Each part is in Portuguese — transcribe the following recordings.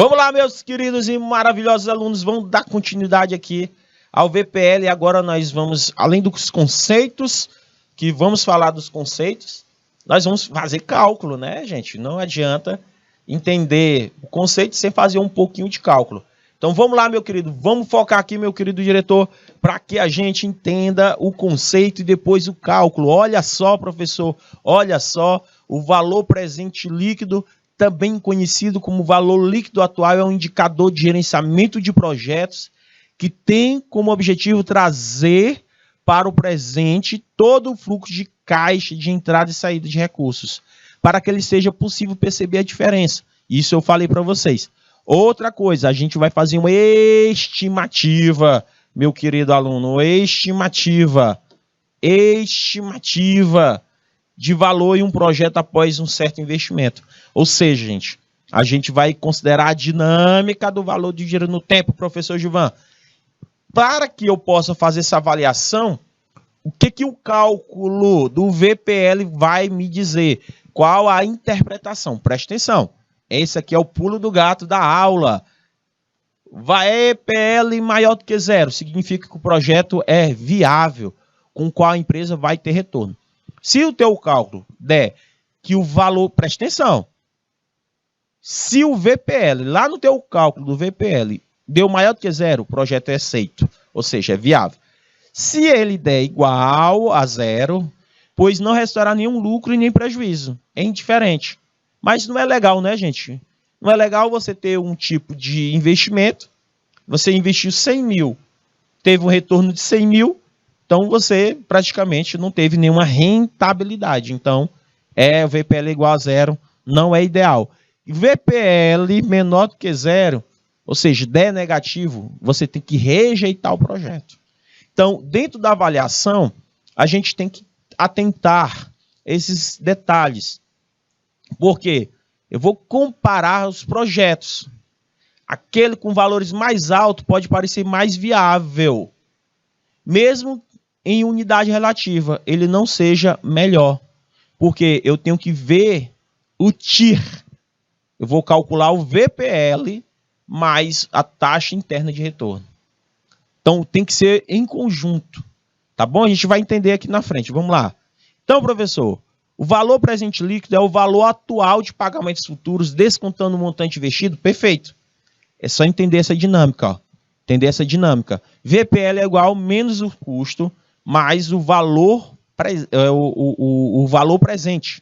Vamos lá, meus queridos e maravilhosos alunos, vamos dar continuidade aqui ao VPL. Agora nós vamos, além dos conceitos, que vamos falar dos conceitos, nós vamos fazer cálculo, né, gente? Não adianta entender o conceito sem fazer um pouquinho de cálculo. Então vamos lá, meu querido, vamos focar aqui, meu querido diretor, para que a gente entenda o conceito e depois o cálculo. Olha só, professor, olha só, o valor presente líquido, também conhecido como valor líquido atual, é um indicador de gerenciamento de projetos que tem como objetivo trazer para o presente todo o fluxo de caixa de entrada e saída de recursos, para que ele seja possível perceber a diferença. Isso eu falei para vocês. Outra coisa, a gente vai fazer uma estimativa, meu querido aluno, estimativa de valor em um projeto após um certo investimento. Ou seja, gente, a gente vai considerar a dinâmica do valor do dinheiro no tempo, professor Gilvan. Para que eu possa fazer essa avaliação, o que o cálculo do VPL vai me dizer? Qual a interpretação? Presta atenção. Esse aqui é o pulo do gato da aula. VPL maior do que zero significa que o projeto é viável, com o qual a empresa vai ter retorno. Se o teu cálculo der que o valor, presta atenção, se o VPL, lá no teu cálculo do VPL, deu maior do que zero, o projeto é aceito, ou seja, é viável. Se ele der igual a zero, pois não restará nenhum lucro e nem prejuízo, é indiferente. Mas não é legal, né, gente? Não é legal você ter um tipo de investimento, você investiu 100 mil, teve um retorno de 100 mil, então você praticamente não teve nenhuma rentabilidade. Então, o VPL igual a zero, não é ideal. VPL menor do que zero, ou seja, der negativo, você tem que rejeitar o projeto. Então, dentro da avaliação, a gente tem que atentar esses detalhes. Por quê? Eu vou comparar os projetos. Aquele com valores mais altos pode parecer mais viável, mesmo em unidade relativa, ele não seja melhor. Porque eu tenho que ver o TIR. Eu vou calcular o VPL mais a taxa interna de retorno. Então, tem que ser em conjunto. Tá bom? A gente vai entender aqui na frente. Vamos lá. Então, professor, o valor presente líquido é o valor atual de pagamentos futuros, descontando o montante investido? Perfeito. É só entender essa dinâmica. Ó. Entender essa dinâmica. VPL é igual menos o custo mais o valor, o valor presente.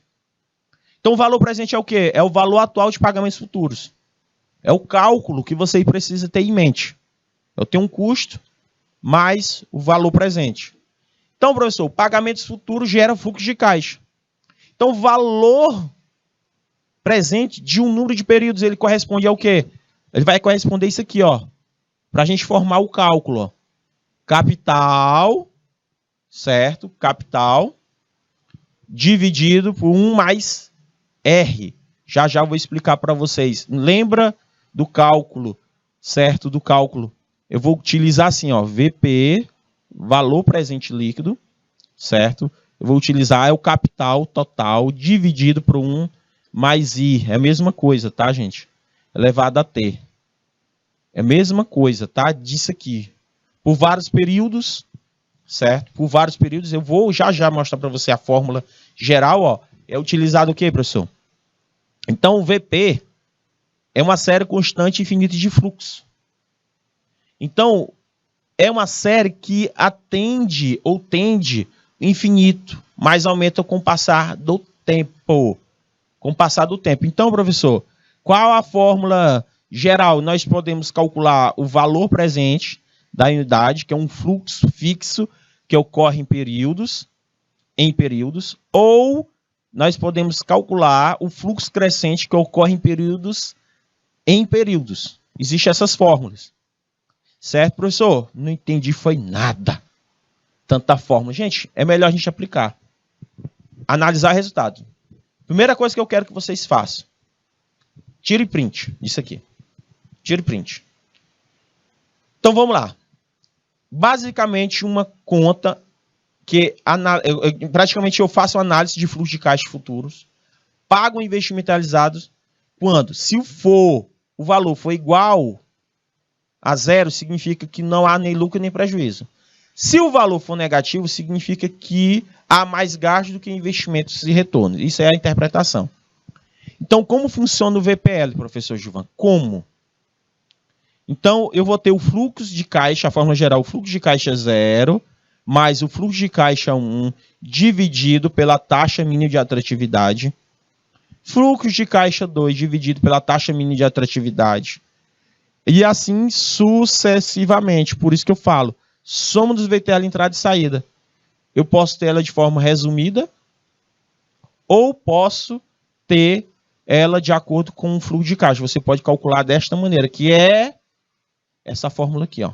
Então, o valor presente é o quê? É o valor atual de pagamentos futuros. É o cálculo que você precisa ter em mente. Eu tenho um custo mais o valor presente. Então, professor, pagamentos futuros gera fluxo de caixa. Então, o valor presente de um número de períodos, ele corresponde ao quê? Ele vai corresponder isso aqui, ó, para a gente formar o cálculo. Ó. Capital, certo? Capital, dividido por 1 mais R. Já já eu vou explicar para vocês. Lembra do cálculo, certo? Do cálculo. Eu vou utilizar assim, ó, VP, valor presente líquido, certo? Eu vou utilizar o capital total dividido por 1 mais I. É a mesma coisa, tá, gente? Elevado a T. É a mesma coisa, tá? Disso aqui. Por vários períodos, certo? Por vários períodos. Eu vou já mostrar para você a fórmula geral, ó. É utilizado o quê, professor? Então, o VP é uma série constante infinita de fluxo. Então, é uma série que atende ou tende infinito, mas aumenta com o passar do tempo. Com o passar do tempo. Então, professor, qual a fórmula geral? Nós podemos calcular o valor presente da unidade, que é um fluxo fixo que ocorre em períodos, ou nós podemos calcular o fluxo crescente que ocorre em períodos. Existem essas fórmulas. Certo, professor? Não entendi, foi nada. Tanta fórmula. Gente, é melhor a gente aplicar. Analisar resultado. Primeira coisa que eu quero que vocês façam. Tire print disso aqui. Tire print. Então, vamos lá. Basicamente, uma conta que praticamente eu faço análise de fluxo de caixa futuros, pago investimentos realizados quando? Se for o valor for igual a zero, significa que não há nem lucro nem prejuízo. Se o valor for negativo, significa que há mais gasto do que investimentos e retorno. Isso é a interpretação. Então, como funciona o VPL, professor Gilvan? Como? Então, eu vou ter o fluxo de caixa, a fórmula geral, o fluxo de caixa 0, mais o fluxo de caixa 1, dividido pela taxa mínima de atratividade. Fluxo de caixa 2, dividido pela taxa mínima de atratividade. E assim sucessivamente. Por isso que eu falo, soma dos VTL entrada e saída. Eu posso ter ela de forma resumida, ou posso ter ela de acordo com o fluxo de caixa. Você pode calcular desta maneira, que é essa fórmula aqui, ó.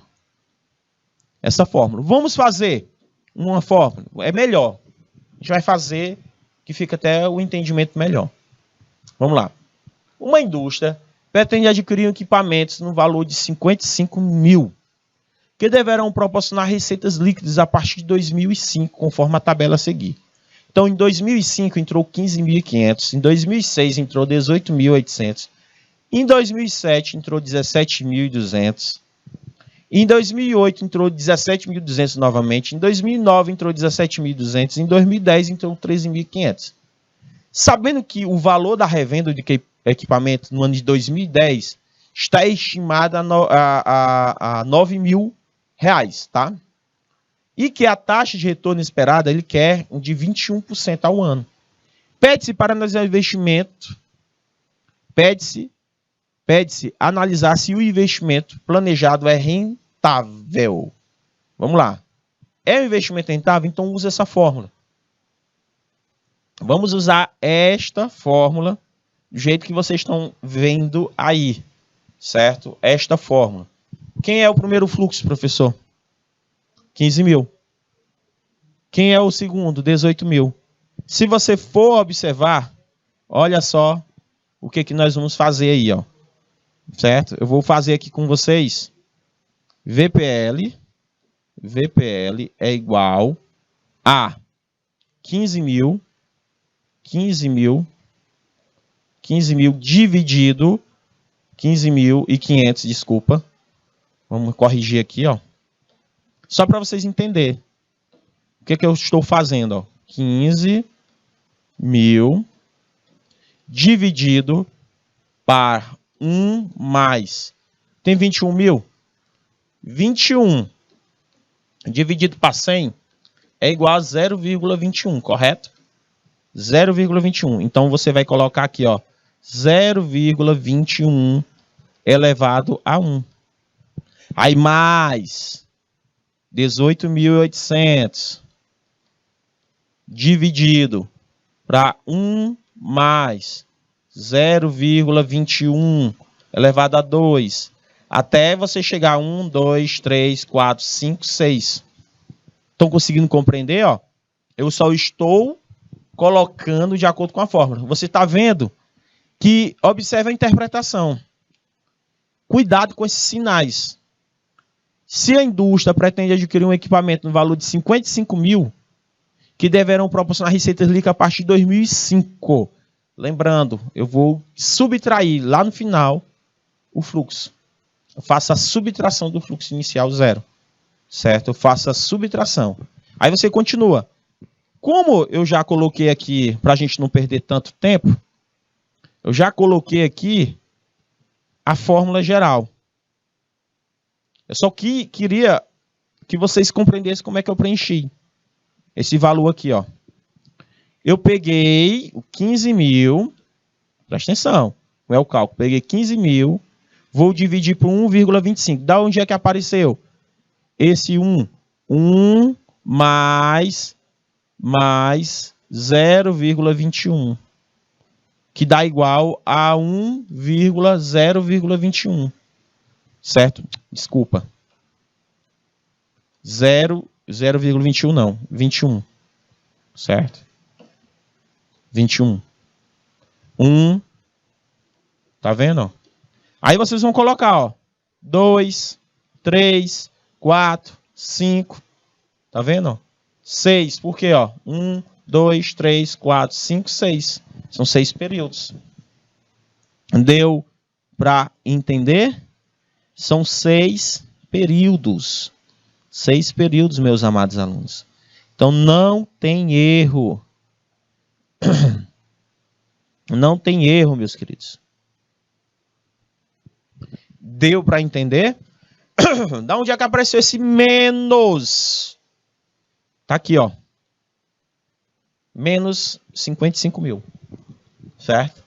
Essa fórmula. Vamos fazer uma fórmula. É melhor. A gente vai fazer que fica até o entendimento melhor. Vamos lá. Uma indústria pretende adquirir equipamentos no valor de 55 mil, que deverão proporcionar receitas líquidas a partir de 2005, conforme a tabela a seguir. Então, em 2005 entrou 15.500, em 2006 entrou 18.800, em 2007 entrou 17.200, em 2008 entrou 17.200 novamente, em 2009 entrou 17.200, em 2010 entrou 13.500. Sabendo que o valor da revenda de equipamento no ano de 2010 está estimado a 9 mil reais, tá? E que a taxa de retorno esperada ele quer de 21% ao ano. Pede-se para analisar o investimento, pede-se analisar se o investimento planejado é rentável. Vamos lá. É um investimento rentável? Então use essa fórmula. Vamos usar esta fórmula do jeito que vocês estão vendo aí, certo? Esta fórmula. Quem é o primeiro fluxo, professor? 15 mil. Quem é o segundo? 18 mil. Se você for observar, olha só o que nós vamos fazer aí, ó. Certo? Eu vou fazer aqui com vocês. VPL é igual a 15 mil dividido 15.500, desculpa. Vamos corrigir aqui, ó. Só para vocês entenderem. O que eu estou fazendo, ó? 15 mil dividido par 1 mais. Tem 21 mil? 21 dividido par 100 é igual a 0,21, correto? 0,21. Então, você vai colocar aqui, ó, 0,21 elevado a 1. Aí, mais 18.800 dividido para 1 mais 0,21 elevado a 2. Até você chegar a 1, 2, 3, 4, 5, 6. Estão conseguindo compreender, ó? Eu só estou colocando de acordo com a fórmula. Você está vendo que observa a interpretação. Cuidado com esses sinais. Se a indústria pretende adquirir um equipamento no valor de 55 mil, que deverão proporcionar receitas líquidas a partir de 2005. Lembrando, eu vou subtrair lá no final o fluxo. Eu faço a subtração do fluxo inicial 0. Certo? Eu faço a subtração. Aí você continua. Como eu já coloquei aqui, para a gente não perder tanto tempo, eu já coloquei aqui a fórmula geral. Eu só queria que vocês compreendessem como é que eu preenchi esse valor aqui, ó. Eu peguei o 15 mil, presta atenção, não é o cálculo, peguei 15 mil, vou dividir por 1,25. Da onde é que apareceu? Esse 1. 1 mais 0,21. Que dá igual a 0,21. Certo? Desculpa. 0,21 não. 21. Certo? 21. 1. Tá vendo? Ó? Aí vocês vão colocar, ó. 2, 3, 4, 5. Tá vendo? Ó? 6. Por quê? Ó? 1, 2, 3, 4, 5, 6. São 6 períodos. Deu para entender? São 6 períodos. 6 períodos, meus amados alunos. Então, não tem erro. Não tem erro, meus queridos. Deu para entender? Da onde é que apareceu esse menos? Tá aqui, ó. Menos 55 mil. Certo?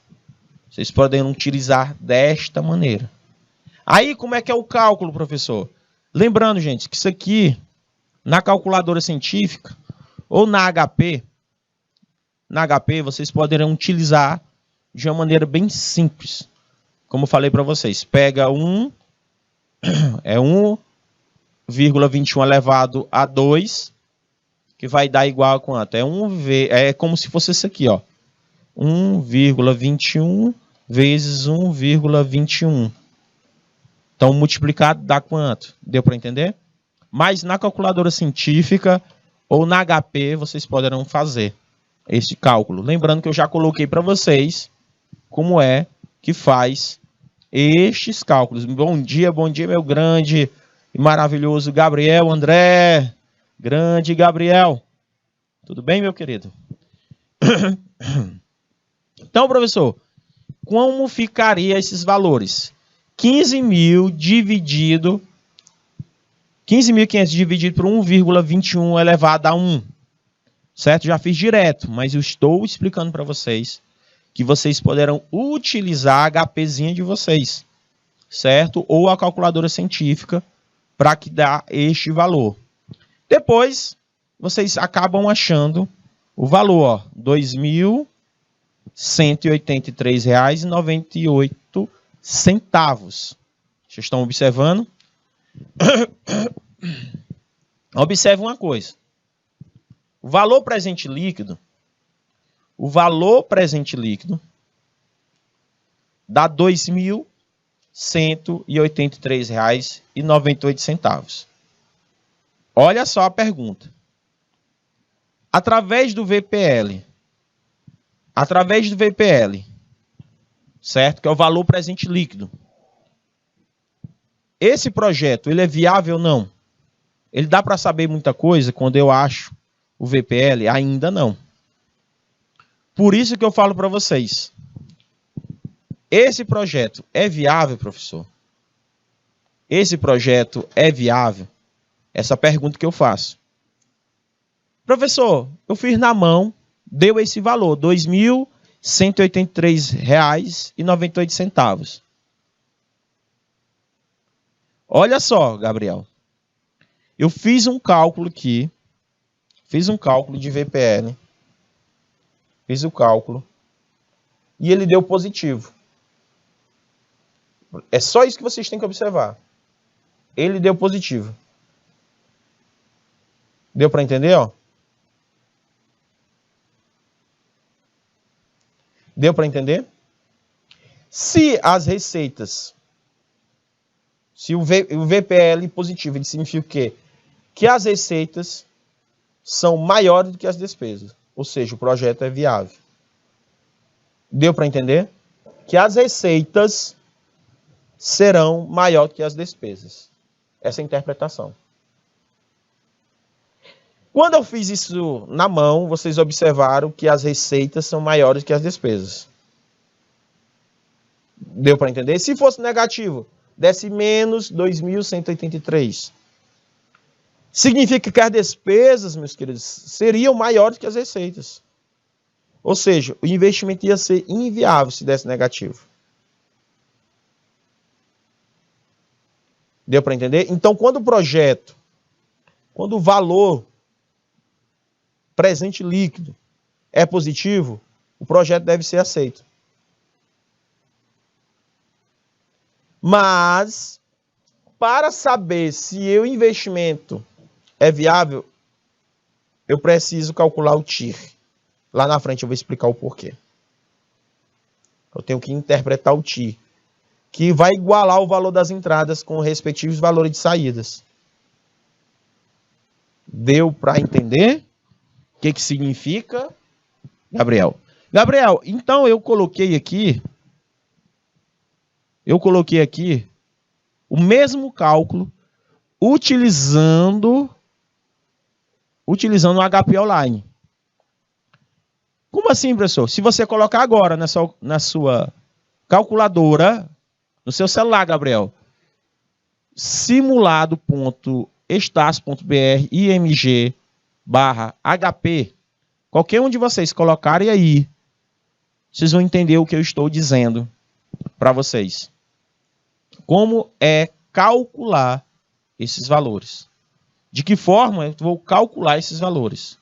Vocês podem utilizar desta maneira. Aí, como é que é o cálculo, professor? Lembrando, gente, que isso aqui, na calculadora científica, ou na HP, vocês poderão utilizar de uma maneira bem simples. Como eu falei para vocês, pega 1,21 elevado a 2, que vai dar igual a quanto? É como se fosse isso aqui, ó. 1,21 vezes 1,21. Então, multiplicado dá quanto? Deu para entender? Mas na calculadora científica ou na HP, vocês poderão fazer este cálculo. Lembrando que eu já coloquei para vocês como é que faz estes cálculos. Bom dia, meu grande e maravilhoso Gabriel André. Grande Gabriel. Tudo bem, meu querido? Então, professor, como ficaria esses valores? 15.500 dividido por 1,21 elevado a 1. Certo? Já fiz direto, mas eu estou explicando para vocês que vocês poderão utilizar a HPzinha de vocês, certo? Ou a calculadora científica para que dá este valor. Depois, vocês acabam achando o valor, ó, R$ 2.183,98. Vocês estão observando? Observe uma coisa. O valor presente líquido dá R$ 2.183,98. Olha só a pergunta. Através do VPL, certo? Que é o valor presente líquido. Esse projeto, ele é viável ou não? Ele dá para saber muita coisa quando eu acho o VPL? Ainda não. Por isso que eu falo para vocês. Esse projeto é viável, professor? Esse projeto é viável? Essa pergunta que eu faço. Professor, eu fiz na mão, deu esse valor, R$ 2.183,98. Olha só, Gabriel. Eu fiz um cálculo aqui. Fiz um cálculo de VPL. Fiz o cálculo. E ele deu positivo. É só isso que vocês têm que observar. Ele deu positivo. Deu para entender, ó? Deu para entender? Se as receitas, se o VPL positivo, ele significa o quê? Que as receitas são maiores do que as despesas. Ou seja, o projeto é viável. Deu para entender? Que as receitas serão maiores do que as despesas. Essa é a interpretação. Quando eu fiz isso na mão, vocês observaram que as receitas são maiores que as despesas. Deu para entender? Se fosse negativo, desse menos 2.183. Significa que as despesas, meus queridos, seriam maiores que as receitas. Ou seja, o investimento ia ser inviável se desse negativo. Deu para entender? Então, quando o valor presente líquido é positivo, o projeto deve ser aceito. Mas, para saber se o investimento é viável, eu preciso calcular o TIR. Lá na frente eu vou explicar o porquê. Eu tenho que interpretar o TIR, que vai igualar o valor das entradas com os respectivos valores de saídas. Deu para entender? O que significa, Gabriel? Gabriel, então eu coloquei aqui eu coloquei aqui o mesmo cálculo utilizando o HP Online. Como assim, professor? Se você colocar agora na sua calculadora, no seu celular, Gabriel, simulado.estácio.br img/HP, qualquer um de vocês colocarem aí, vocês vão entender o que eu estou dizendo para vocês. Como é calcular esses valores. De que forma eu vou calcular esses valores.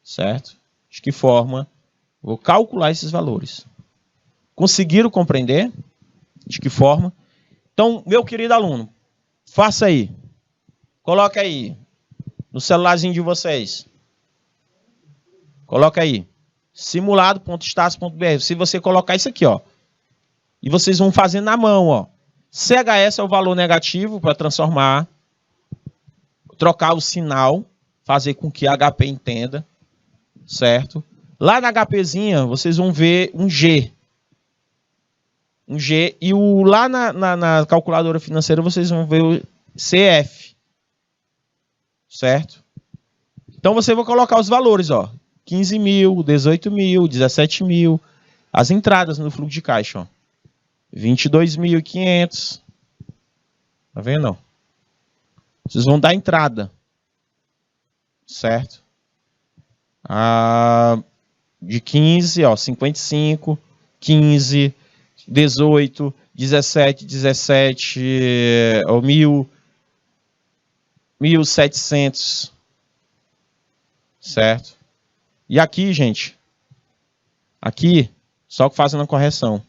Certo? De que forma eu vou calcular esses valores. Conseguiram compreender? De que forma? Então, meu querido aluno, faça aí. Coloca aí. No celularzinho de vocês. Coloca aí. Simulado.estácio.br. Se você colocar isso aqui, ó. E vocês vão fazer na mão, ó. CHS é o valor negativo para transformar. Trocar o sinal. Fazer com que a HP entenda. Certo? Lá na HPzinha, vocês vão ver um G. Um G. E lá na calculadora financeira, vocês vão ver o CF. Certo? Então, você vai colocar os valores, ó. 15 mil, 18 mil, 17 mil. As entradas no fluxo de caixa, ó. 22.500. Tá vendo? Vocês vão dar entrada. Certo? De 15, ó, 55, 15, 18, 17, 1.700. Certo? E aqui, gente, aqui, só que fazendo a correção.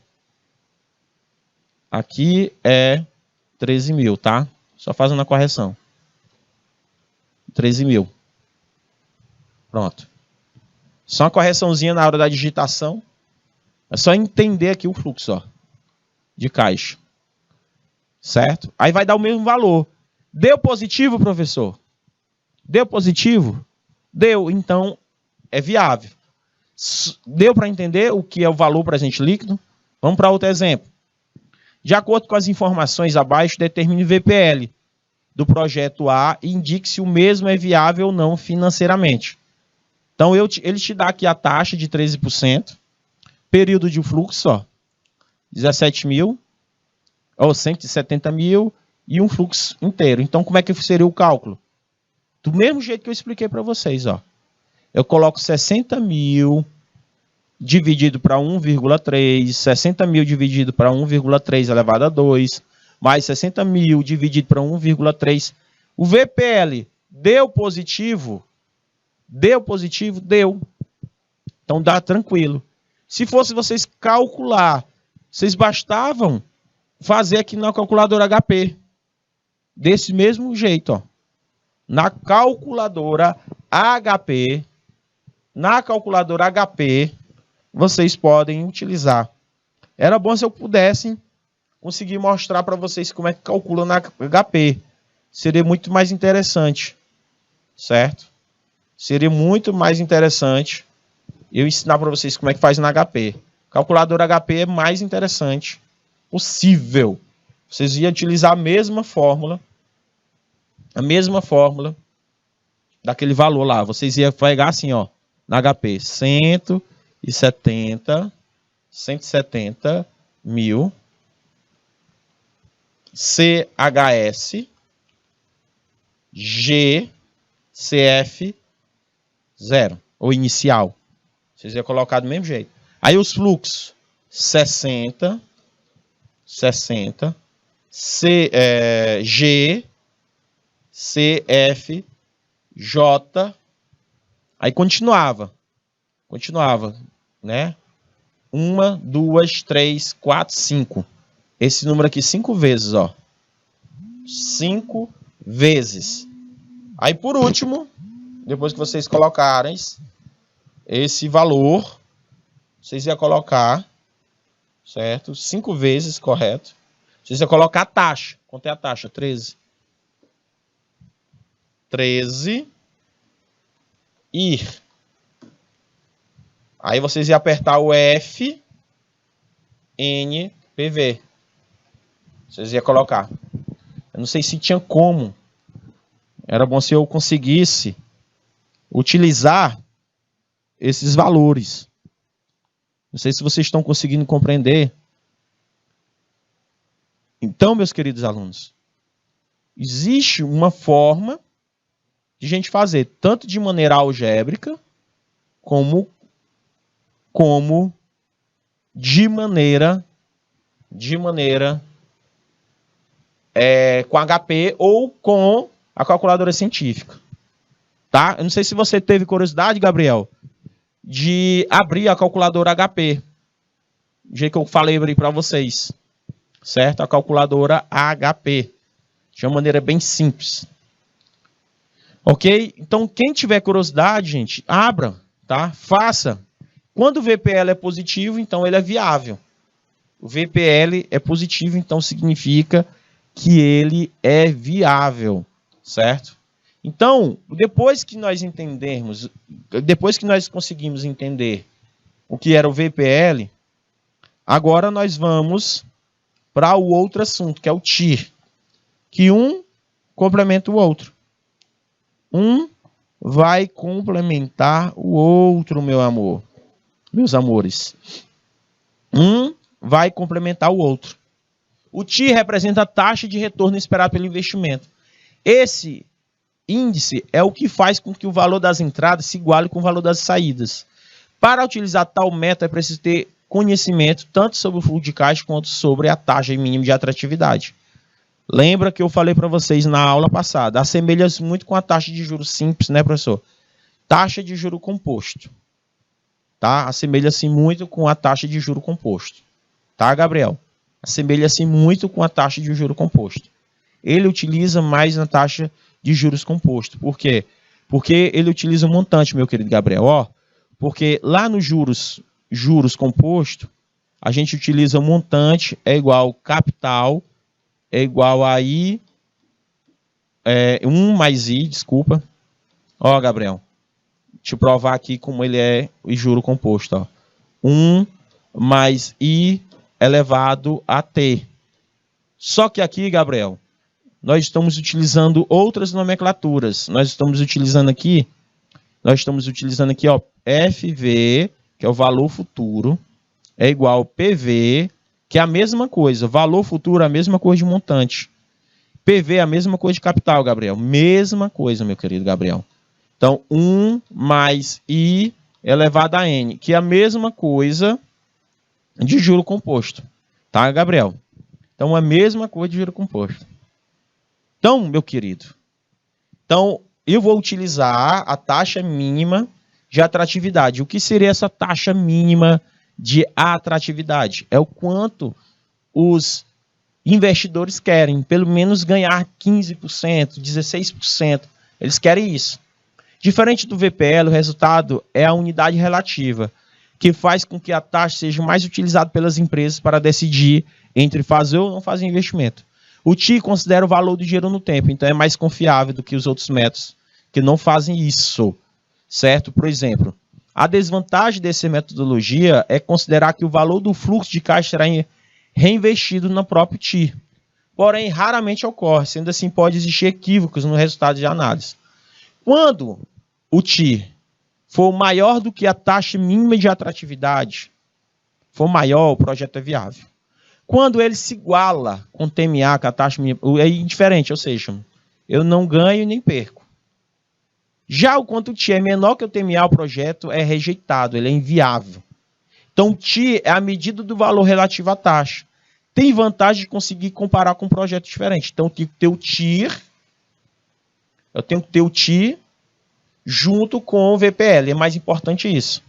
Aqui é 13 mil, tá? Só fazendo a correção. 13 mil. Pronto. Só uma correçãozinha na hora da digitação. É só entender aqui o fluxo, ó, de caixa. Certo? Aí vai dar o mesmo valor. Deu positivo, professor? Deu positivo? Deu. Então, é viável. Deu para entender o que é o valor presente líquido? Vamos para outro exemplo. De acordo com as informações abaixo, determine o VPL do projeto A e indique se o mesmo é viável ou não financeiramente. Então, ele te dá aqui a taxa de 13%, período de fluxo, ó, 17 mil, ou 170 mil, e um fluxo inteiro. Então, como é que seria o cálculo? Do mesmo jeito que eu expliquei para vocês, ó. Eu coloco 60 mil dividido para 1,3, 60 mil dividido para 1,3 elevado a 2, mais 60 mil dividido para 1,3. O VPL deu positivo? Deu positivo? Deu. Então dá tranquilo. Se fosse vocês calcular, vocês bastavam fazer aqui na calculadora HP. Desse mesmo jeito, ó. Na calculadora HP, vocês podem utilizar. Era bom se eu pudesse conseguir mostrar para vocês como é que calcula na HP. Seria muito mais interessante. Certo? Seria muito mais interessante eu ensinar para vocês como é que faz na HP. Calculadora HP é mais interessante possível. Vocês iam utilizar a mesma fórmula daquele valor lá. Vocês iam pegar assim, ó, na HP, 170 mil CHS GCF 0, ou inicial. Vocês iam colocar do mesmo jeito. Aí os fluxos, 60, G, CF, J, aí continuava, né? 1, 2, 3, 4, 5. Esse número aqui 5 vezes, ó. 5 vezes. Aí por último, depois que vocês colocarem esse valor, vocês iam colocar, certo? 5 vezes, correto? Vocês iam colocar a taxa. Quanto é a taxa? 13. 13. Ir. Aí vocês iam apertar o F, N, PV. Vocês iam colocar. Eu não sei se tinha como. Era bom se eu conseguisse utilizar esses valores. Não sei se vocês estão conseguindo compreender. Então, meus queridos alunos, existe uma forma de a gente fazer, tanto de maneira algébrica, como de maneira com HP ou com a calculadora científica. Tá? Eu não sei se você teve curiosidade, Gabriel, de abrir a calculadora HP. Do jeito que eu falei para vocês. Certo? A calculadora HP. De uma maneira bem simples. Ok? Então, quem tiver curiosidade, gente, abra, tá? Faça. Quando o VPL é positivo, então ele é viável. O VPL é positivo, então significa que ele é viável, certo? Então, depois que nós entendermos, depois que nós conseguimos entender o que era o VPL, agora nós vamos para o outro assunto, que é o TIR, que um complementa o outro. Um vai complementar o outro, meu amor. Meus amores. Um vai complementar o outro. O TIR representa a taxa de retorno esperada pelo investimento. Esse índice é o que faz com que o valor das entradas se iguale com o valor das saídas. Para utilizar tal método, é preciso ter conhecimento tanto sobre o fluxo de caixa quanto sobre a taxa mínima de atratividade. Lembra que eu falei para vocês na aula passada, assemelha-se muito com a taxa de juros simples, né, professor? Taxa de juro composto. Tá? Assemelha-se muito com a taxa de juro composto. Tá, Gabriel? Assemelha-se muito com a taxa de juro composto. Ele utiliza mais na taxa de juros composto. Por quê? Porque ele utiliza um montante, meu querido Gabriel. Ó, porque lá nos juros composto, a gente utiliza um montante é igual capital é igual a I, 1 mais I, desculpa. Ó, Gabriel, deixa eu provar aqui como ele é o juro composto. Ó. 1 mais I elevado a T. Só que aqui, Gabriel, nós estamos utilizando outras nomenclaturas. Nós estamos utilizando aqui, ó, FV, que é o valor futuro, é igual PV, que é a mesma coisa. Valor futuro é a mesma coisa de montante. PV é a mesma coisa de capital, Gabriel. Mesma coisa, meu querido Gabriel. Então, 1 mais I elevado a N, que é a mesma coisa de juro composto. Tá, Gabriel? Então, a mesma coisa de juro composto. Então, meu querido, eu vou utilizar a taxa mínima de atratividade. O que seria essa taxa mínima de atratividade? É o quanto os investidores querem, pelo menos ganhar 15%, 16%. Eles querem isso. Diferente do VPL, o resultado é a unidade relativa, que faz com que a taxa seja mais utilizada pelas empresas para decidir entre fazer ou não fazer investimento. O TIR considera o valor do dinheiro no tempo, então é mais confiável do que os outros métodos que não fazem isso, certo? Por exemplo, a desvantagem dessa metodologia é considerar que o valor do fluxo de caixa será reinvestido no próprio TIR. Porém, raramente ocorre, sendo assim pode existir equívocos no resultado de análise. Quando o TIR for maior do que a taxa mínima de atratividade, for maior, o projeto é viável. Quando ele se iguala com o TMA, com a taxa mínima, é indiferente, ou seja, eu não ganho nem perco. Já quando o TIR é menor que o TMA, o projeto é rejeitado, ele é inviável. Então, o TIR é a medida do valor relativo à taxa. Tem vantagem de conseguir comparar com um projeto diferente. Então, eu tenho que ter o TIR, junto com o VPL. É mais importante isso,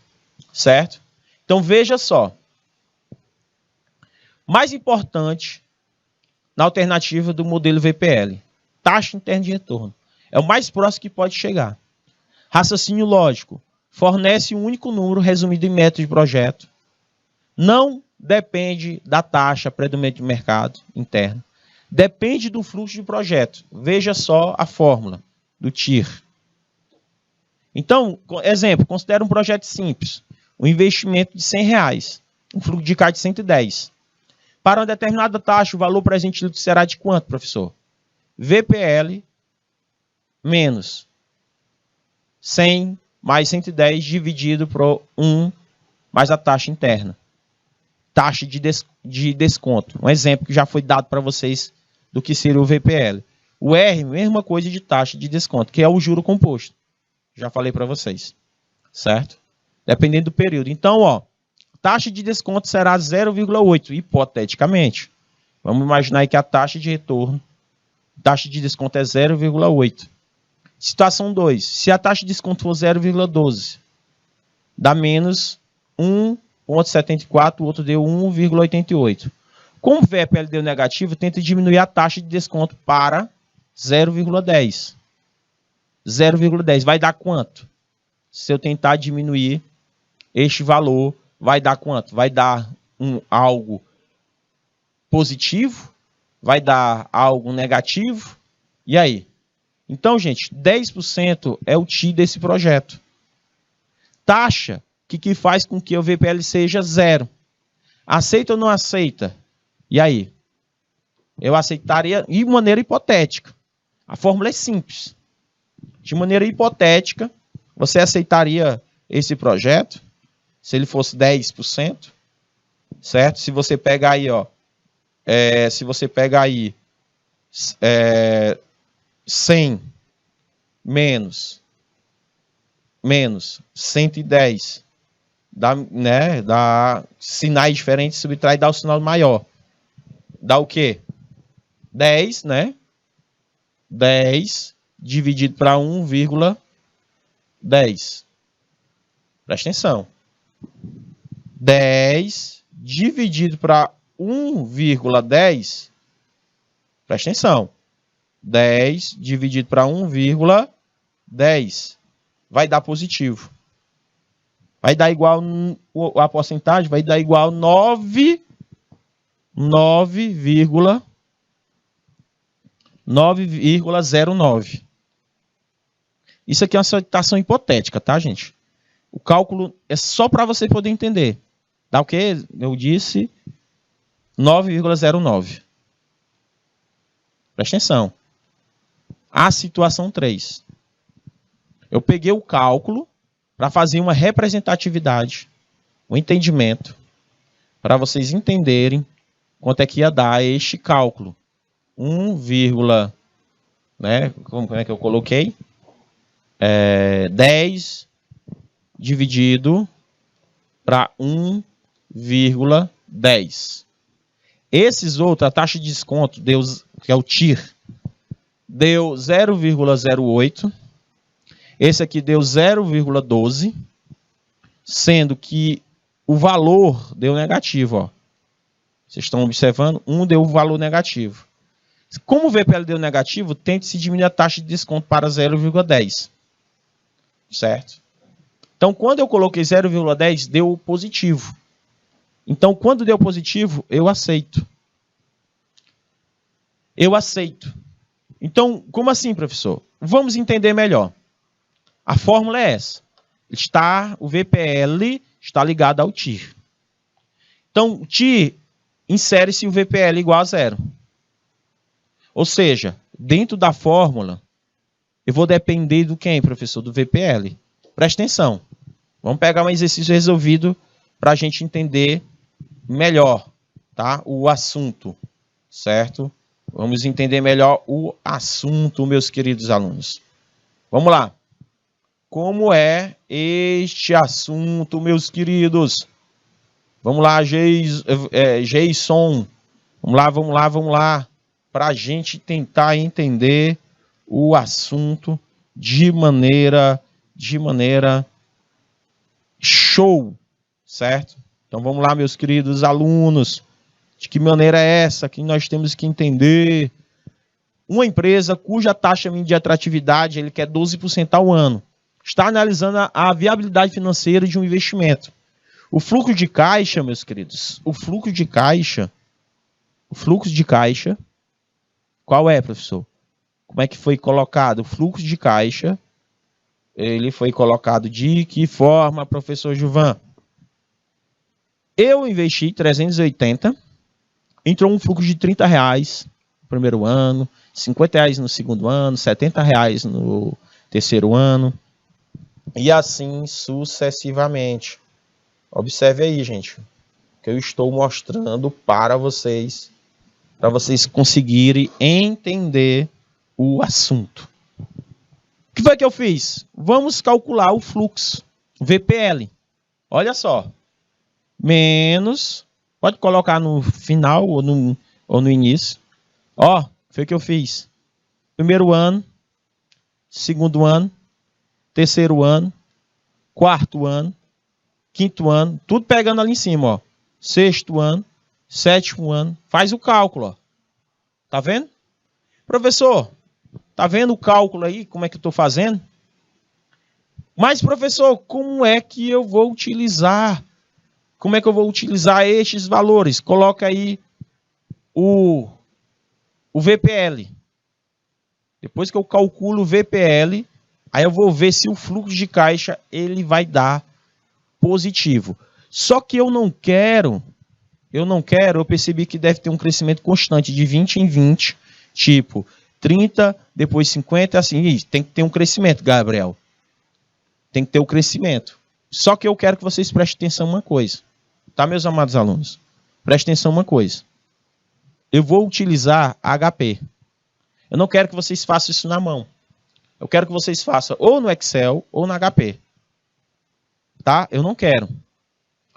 certo? Então, veja só. Mais importante na alternativa do modelo VPL, taxa interna de retorno. É o mais próximo que pode chegar. Raciocínio lógico. Fornece um único número resumido em método de projeto. Não depende da taxa predominante do mercado interno. Depende do fluxo de projeto. Veja só a fórmula do TIR. Então, exemplo, considera um projeto simples. Um investimento de R$100. Um fluxo de caixa de 110. Para uma determinada taxa, o valor presente líquido será de quanto, professor? VPL menos 100 mais 110 dividido por 1 mais a taxa interna. Taxa de desconto. Um exemplo que já foi dado para vocês do que seria o VPL. O R, mesma coisa de taxa de desconto, que é o juro composto. Já falei para vocês. Certo? Dependendo do período. Então, ó, taxa de desconto será 0,8, hipoteticamente. Vamos imaginar aí que a taxa de retorno, taxa de desconto é 0,8. Situação 2. Se a taxa de desconto for 0,12, dá menos 1,74, o outro deu 1,88. Como o VPL deu negativo, tenta diminuir a taxa de desconto para 0,10. 0,10 vai dar quanto? Se eu tentar diminuir este valor, vai dar quanto? Vai dar algo positivo? Vai dar algo negativo? E aí? Então, gente, 10% é o TI desse projeto. Taxa que faz com que o VPL seja 0. Aceita ou não aceita? E aí? Eu aceitaria de maneira hipotética. A fórmula é simples. De maneira hipotética, você aceitaria esse projeto se ele fosse 10%? Certo? Se você pegar aí, ó, se você pegar aí 100 menos 110 dá sinais diferentes, subtrai e dá o sinal maior. Dá o quê? 10, né? 10 dividido para 1,10. Presta atenção. 10 dividido para 1,10. Presta atenção. 10 dividido para 1,10 vai dar positivo. Vai dar igual, a porcentagem vai dar igual 9,09. Isso aqui é uma situação hipotética, tá, gente? O cálculo é só para você poder entender. Dá o quê? Eu disse 9,09. Presta atenção. A situação 3. Eu peguei o cálculo para fazer uma representatividade, um entendimento, para vocês entenderem quanto é que ia dar este cálculo. 1, né? Como é que eu coloquei? 10 dividido para 1,10. Esses outros, a taxa de desconto, que é o TIR, deu 0,08. Esse aqui deu 0,12, sendo que o valor deu negativo. Ó. Vocês estão observando? Deu o valor negativo. Como o VPL deu negativo, tente-se diminuir a taxa de desconto para 0,10. Certo? Então, quando eu coloquei 0,10, deu positivo. Então, quando deu positivo, eu aceito. Eu aceito. Então, como assim, professor? Vamos entender melhor. A fórmula é essa. O VPL está ligado ao TIR. Então, o TIR insere-se o VPL igual a 0. Ou seja, dentro da fórmula, eu vou depender do quem, professor? Do VPL. Presta atenção. Vamos pegar um exercício resolvido para a gente entender melhor, tá? O assunto, certo? Vamos entender melhor o assunto, meus queridos alunos. Vamos lá. Como é este assunto, meus queridos? Vamos lá, Jason. Vamos lá. Para a gente tentar entender o assunto de maneira show, certo? Então vamos lá, meus queridos alunos. De que maneira é essa que nós temos que entender? Uma empresa cuja taxa mínima de atratividade ele quer 12% ao ano está analisando a viabilidade financeira de um investimento. O fluxo de caixa, meus queridos, o fluxo de caixa, qual é, professor? Como é que foi colocado? O fluxo de caixa, ele foi colocado de que forma, professor Gilvan? Eu investi 380 entrou um fluxo de R$30 no primeiro ano, R$50 no segundo ano, R$70 no terceiro ano, e assim sucessivamente. Observe aí, gente, que eu estou mostrando para vocês conseguirem entender o assunto. O que foi que eu fiz? Vamos calcular o fluxo, VPL. Olha só, menos, pode colocar no final ou no início. Ó, foi o que eu fiz. Primeiro ano, segundo ano, terceiro ano, quarto ano, quinto ano, tudo pegando ali em cima, ó. Sexto ano, sétimo ano, faz o cálculo, ó. Tá vendo? Professor, tá vendo o cálculo aí, como é que eu tô fazendo? Mas, professor, como é que eu vou utilizar? Como é que eu vou utilizar estes valores? Coloca aí o VPL. Depois que eu calculo o VPL, aí eu vou ver se o fluxo de caixa ele vai dar positivo. Só que eu percebi que deve ter um crescimento constante de 20 em 20, tipo 30, depois 50, assim, tem que ter um crescimento, Gabriel. Tem que ter o crescimento. Só que eu quero que vocês prestem atenção em uma coisa. Tá, meus amados alunos? Prestem atenção em uma coisa. Eu vou utilizar HP. Eu não quero que vocês façam isso na mão. Eu quero que vocês façam ou no Excel ou no HP. Tá? Eu não quero.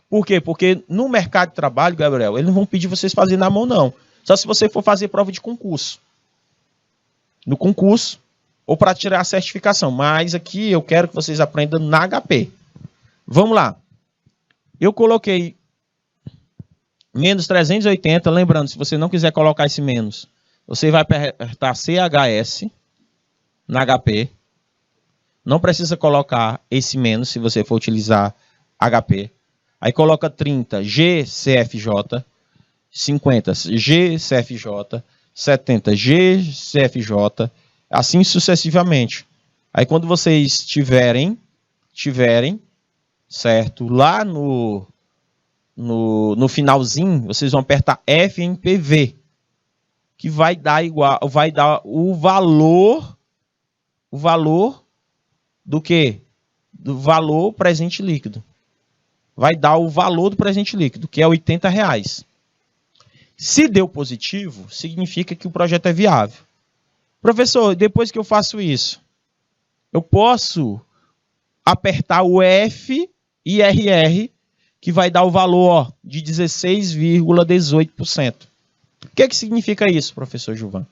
Por quê? Porque no mercado de trabalho, Gabriel, eles não vão pedir vocês fazerem na mão, não. Só se você for fazer prova de concurso. No concurso, ou para tirar a certificação. Mas aqui eu quero que vocês aprendam na HP. Vamos lá. Eu coloquei menos 380. Lembrando, se você não quiser colocar esse menos, você vai apertar CHS na HP. Não precisa colocar esse menos se você for utilizar HP. Aí coloca 30 GCFJ, 50 GCFJ, 70 GCFJ, assim sucessivamente. Aí quando vocês tiverem, certo, lá no finalzinho, vocês vão apertar FNPV, que vai dar o valor do quê? Do valor presente líquido. Vai dar o valor do presente líquido, que é R$80. Se deu positivo, significa que o projeto é viável. Professor, depois que eu faço isso, eu posso apertar o F e RR, que vai dar o valor de 16,18%. O que significa isso, professor Gilvan?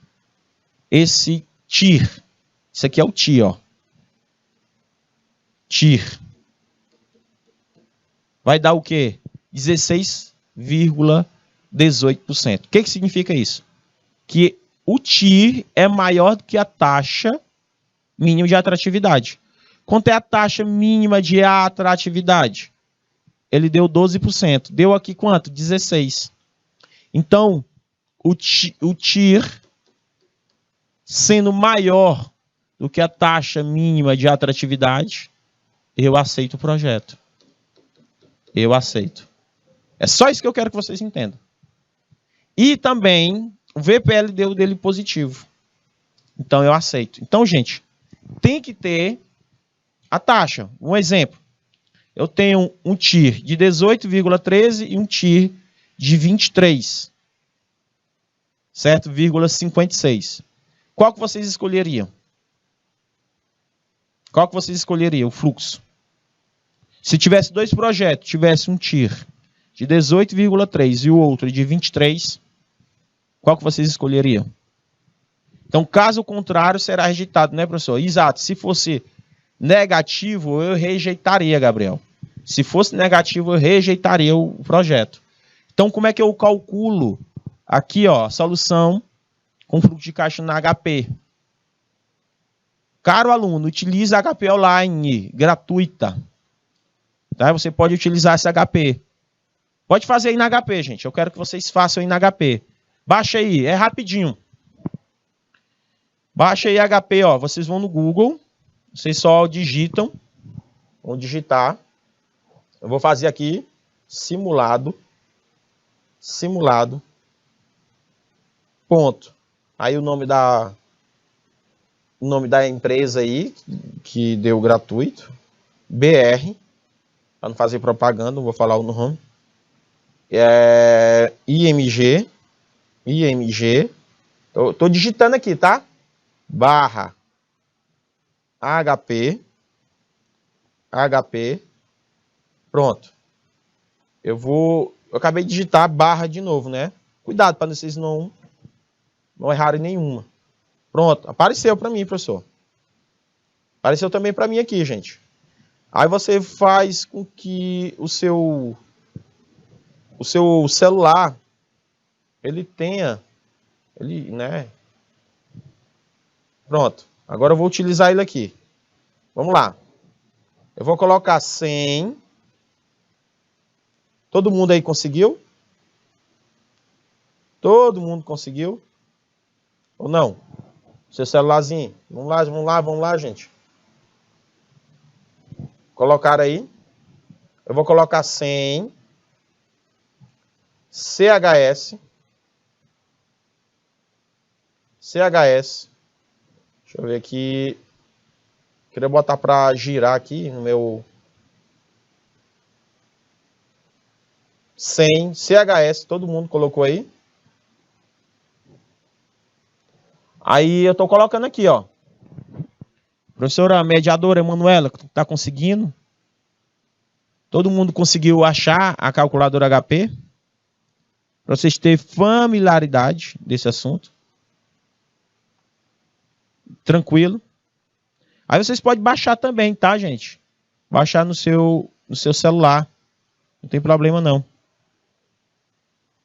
Esse TIR. Isso aqui é o TIR, ó. TIR. Vai dar o quê? 16,18%. O que significa isso? Que o TIR é maior do que a taxa mínima de atratividade. Quanto é a taxa mínima de atratividade? Ele deu 12%. Deu aqui quanto? 16%. Então, o TIR, sendo maior do que a taxa mínima de atratividade, eu aceito o projeto. Eu aceito. É só isso que eu quero que vocês entendam. E também, o VPL deu dele positivo. Então, eu aceito. Então, gente, tem que ter a taxa. Um exemplo. Eu tenho um TIR de 18,13 e um TIR de 23. Certo? 56. Qual que vocês escolheriam? Qual que vocês escolheriam? O fluxo. Se tivesse dois projetos, tivesse um TIR de 18,3 e o outro de 23, qual que vocês escolheriam? Então, caso contrário, será rejeitado, né, professor? Exato. Se fosse negativo, eu rejeitaria, Gabriel. Se fosse negativo, eu rejeitaria o projeto. Então, como é que eu calculo aqui, ó, a solução com fluxo de caixa na HP? Caro aluno, utilize a HP Online, gratuita. Tá? Você pode utilizar essa HP. Pode fazer aí na HP, gente. Eu quero que vocês façam aí na HP. Baixa aí, é rapidinho. Baixa aí a HP, ó. Vocês vão no Google. Vocês só digitam. Vão digitar. Eu vou fazer aqui simulado. Simulado. ponto. Aí o nome da empresa aí, que deu gratuito, BR, para não fazer propaganda, não vou falar o nome. IMG, tô digitando aqui, tá? Barra HP, pronto. Eu acabei de digitar barra de novo, né? Cuidado para vocês não errarem nenhuma. Pronto, apareceu para mim, professor. Apareceu também para mim aqui, gente. Aí você faz com que o seu celular ele tenha, né? Pronto. Agora eu vou utilizar ele aqui. Vamos lá. Eu vou colocar 100. Todo mundo aí conseguiu? Todo mundo conseguiu? Ou não? Seu celularzinho. Vamos lá, gente. Colocaram aí. Eu vou colocar 100. CHS. Deixa eu ver aqui. Queria botar para girar aqui no meu 100 CHS. Todo mundo colocou aí? Aí eu tô colocando aqui, ó. Professora mediadora Emanuela, tá conseguindo? Todo mundo conseguiu achar a calculadora HP? Para vocês terem familiaridade desse assunto. Tranquilo. Aí vocês podem baixar também, tá, gente? Baixar no seu celular. Não tem problema, não.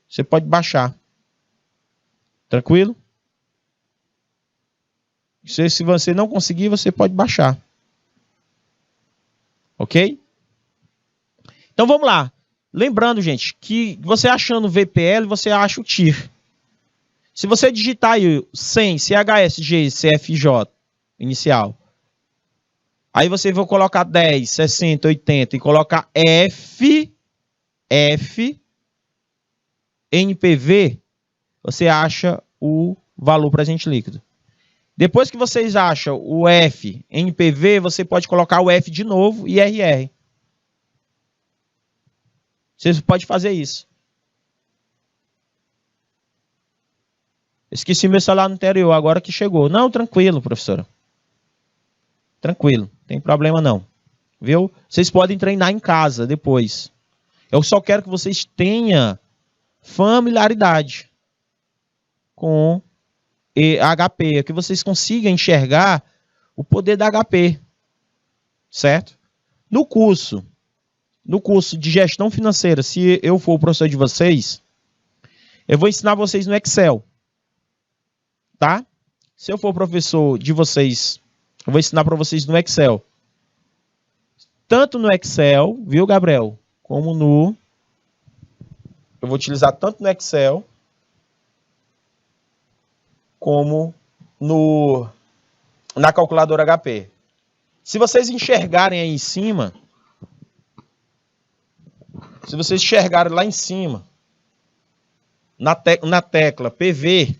Você pode baixar. Tranquilo? Se você não conseguir, você pode baixar. Ok? Então vamos lá. Lembrando, gente, que você achando o VPL, você acha o TIR. Se você digitar aí 100 CHSG CFJ inicial, aí você vai colocar 10, 60, 80 e colocar F, NPV, você acha o valor presente líquido. Depois que vocês acham o F, NPV, você pode colocar o F de novo e RR. Você pode fazer isso. Esqueci meu celular no anterior, agora que chegou. Não, tranquilo, professora. Tranquilo, não tem problema não. Viu? Vocês podem treinar em casa depois. Eu só quero que vocês tenham familiaridade com HP, que vocês consigam enxergar o poder da HP. Certo? No curso de gestão financeira, se eu for o professor de vocês, eu vou ensinar vocês no Excel. Tá? Se eu for o professor de vocês, eu vou ensinar para vocês no Excel. Tanto no Excel, viu, Gabriel? Como no... Eu vou utilizar tanto no Excel como na calculadora HP. Se vocês enxergarem aí em cima, se vocês enxergarem lá em cima, na tecla PV,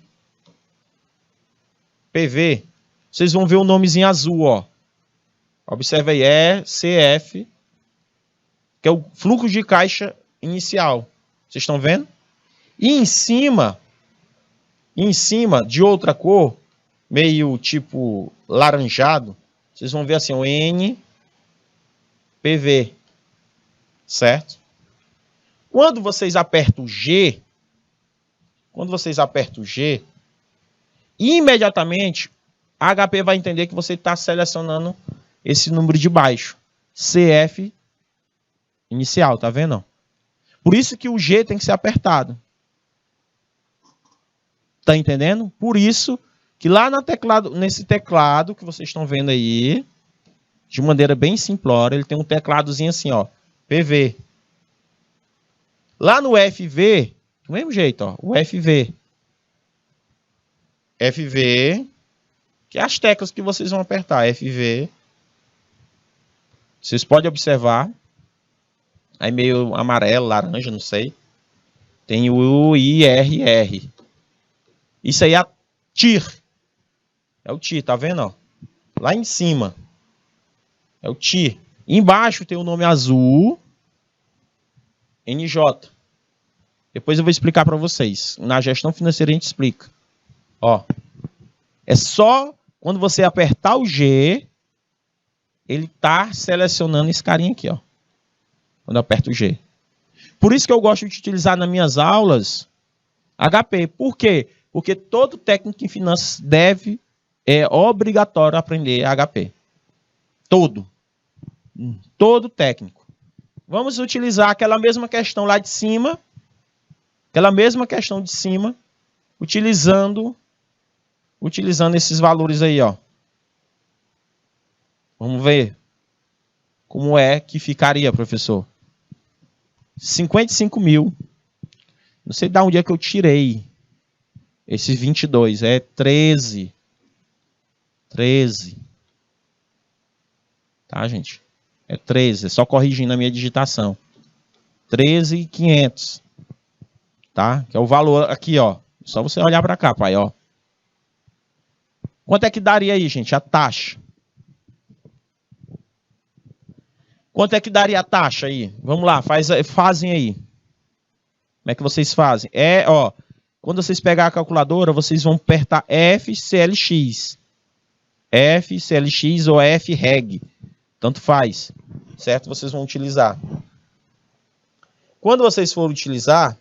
vocês vão ver o nomezinho azul, ó. Observe aí, CF, que é o fluxo de caixa inicial. Vocês estão vendo? E em cima, de outra cor, meio tipo laranjado, vocês vão ver assim, o NPV. Certo? Quando vocês apertam o G, imediatamente a HP vai entender que você está selecionando esse número de baixo. CF inicial, tá vendo? Por isso que o G tem que ser apertado. Tá entendendo? Por isso que lá nesse teclado que vocês estão vendo aí, de maneira bem simplória, ele tem um tecladozinho assim, ó, PV. Lá no FV, do mesmo jeito, ó, o FV, que é as teclas que vocês vão apertar, FV. Vocês podem observar, aí meio amarelo, laranja, não sei. Tem o IRR. Isso aí é a TIR. É o TIR, tá vendo? Ó? Lá em cima. É o TIR. Embaixo tem o nome azul. NJ. Depois eu vou explicar para vocês. Na gestão financeira a gente explica. Ó. É só quando você apertar o G, ele tá selecionando esse carinha aqui, ó. Quando eu aperto o G. Por isso que eu gosto de utilizar nas minhas aulas HP. Por quê? Porque todo técnico em finanças é obrigatório aprender HP. Todo. Todo técnico. Vamos utilizar aquela mesma questão lá de cima. Aquela mesma questão de cima. Utilizando esses valores aí, ó. Vamos ver como é que ficaria, professor. 55 mil. Não sei de onde é que eu tirei esses 22. É 13. 13. Tá, gente? É 13. É só corrigindo a minha digitação. 13.500. Tá? Que é o valor aqui, ó. Só você olhar para cá, pai, ó. Quanto é que daria aí, gente, a taxa? Quanto é que daria a taxa aí? Vamos lá, fazem aí. Como é que vocês fazem? Ó, quando vocês pegar a calculadora, vocês vão apertar FCLX. FCLX ou FREG. Tanto faz, certo? Vocês vão utilizar. Quando vocês forem utilizar,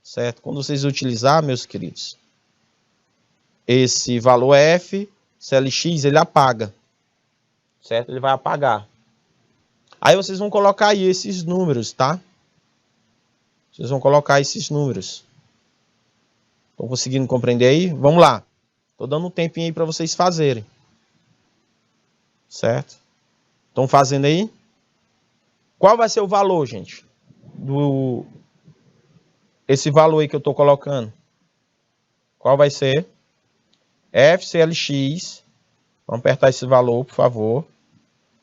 certo? Quando vocês utilizar, meus queridos, esse valor FCLX, ele apaga, certo? Ele vai apagar. Aí vocês vão colocar aí esses números, tá? Vocês vão colocar esses números. Estão conseguindo compreender aí? Vamos lá. Estou dando um tempinho aí para vocês fazerem. Certo? Estão fazendo aí? Qual vai ser o valor, gente? Esse valor aí que eu estou colocando. Qual vai ser? FCLX. Vamos apertar esse valor, por favor.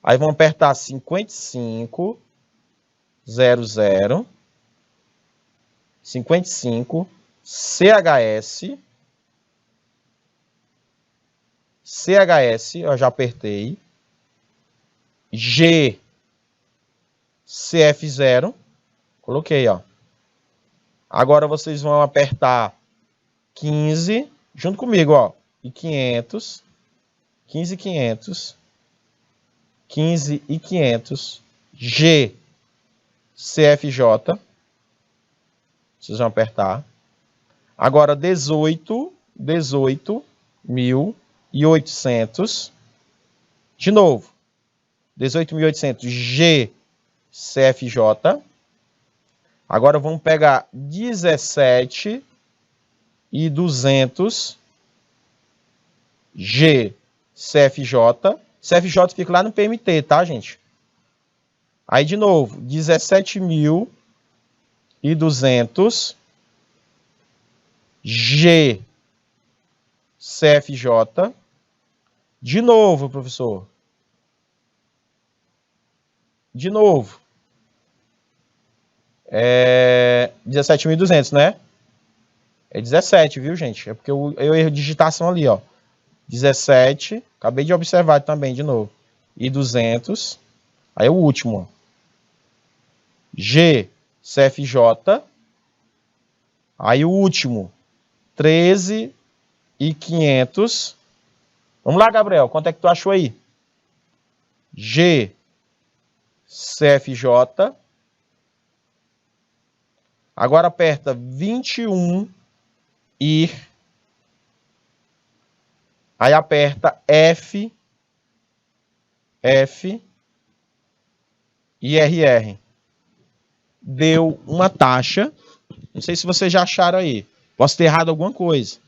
Aí vamos apertar 55, 00, 55, CHS, eu já apertei, G, CF0, coloquei, ó. Agora vocês vão apertar 15, junto comigo, ó, e 500, 15.500. 15.500 G CFJ. Vocês vão apertar. Agora 18.800. De novo. 18.800 G CFJ. Agora vamos pegar 17.200 G CFJ. CFJ fica lá no PMT, tá, gente? Aí, de novo, 17.200 G CFJ. De novo, professor. De novo. 17.200, né? É 17, viu, gente? É porque eu erro de digitação ali, ó. 17, acabei de observar também de novo. E 200. Aí o último, ó. G, CFJ. Aí o último, 13.500. Vamos lá, Gabriel, quanto é que tu achou aí? G, CFJ. Agora aperta 21 e aí aperta F e RR. Deu uma taxa. Não sei se vocês já acharam aí. Posso ter errado alguma coisa.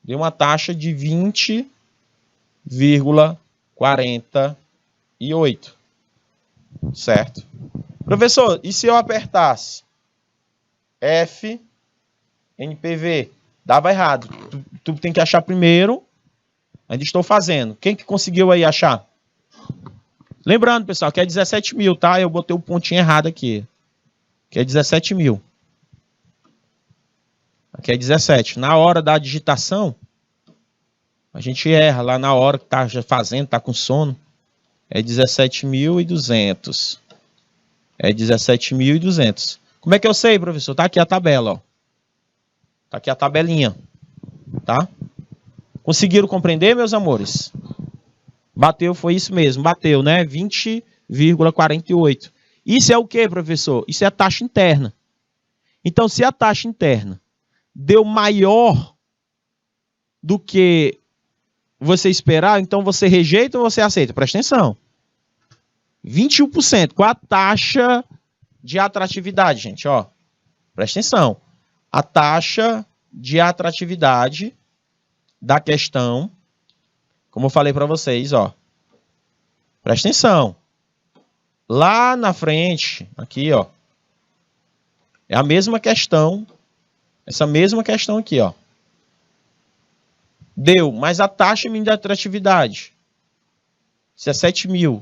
Deu uma taxa de 20,48. Certo? Professor, e se eu apertasse F, NPV? Dava errado. Tu tem que achar primeiro. Ainda estou fazendo. Quem que conseguiu aí achar? Lembrando, pessoal, que é 17 mil, tá? Eu botei o pontinho errado aqui. Que é 17 mil. Aqui é 17. Na hora da digitação, a gente erra lá na hora que tá fazendo, tá com sono. É 17.200. É 17.200. Como é que eu sei, professor? Tá aqui a tabela, ó. Tá aqui a tabelinha, tá? Conseguiram compreender, meus amores? Bateu, foi isso mesmo, bateu, né? 20,48. Isso é o que, professor? Isso é a taxa interna. Então, se a taxa interna deu maior do que você esperar, então você rejeita ou você aceita? Presta atenção. 21%. Qual a taxa de atratividade, gente? Ó, presta atenção. A taxa de atratividade da questão, como eu falei para vocês, ó. Presta atenção. Lá na frente, aqui, ó, é a mesma questão, essa mesma questão aqui, ó. Deu, mas a taxa mínima de atratividade, isso é 7.000.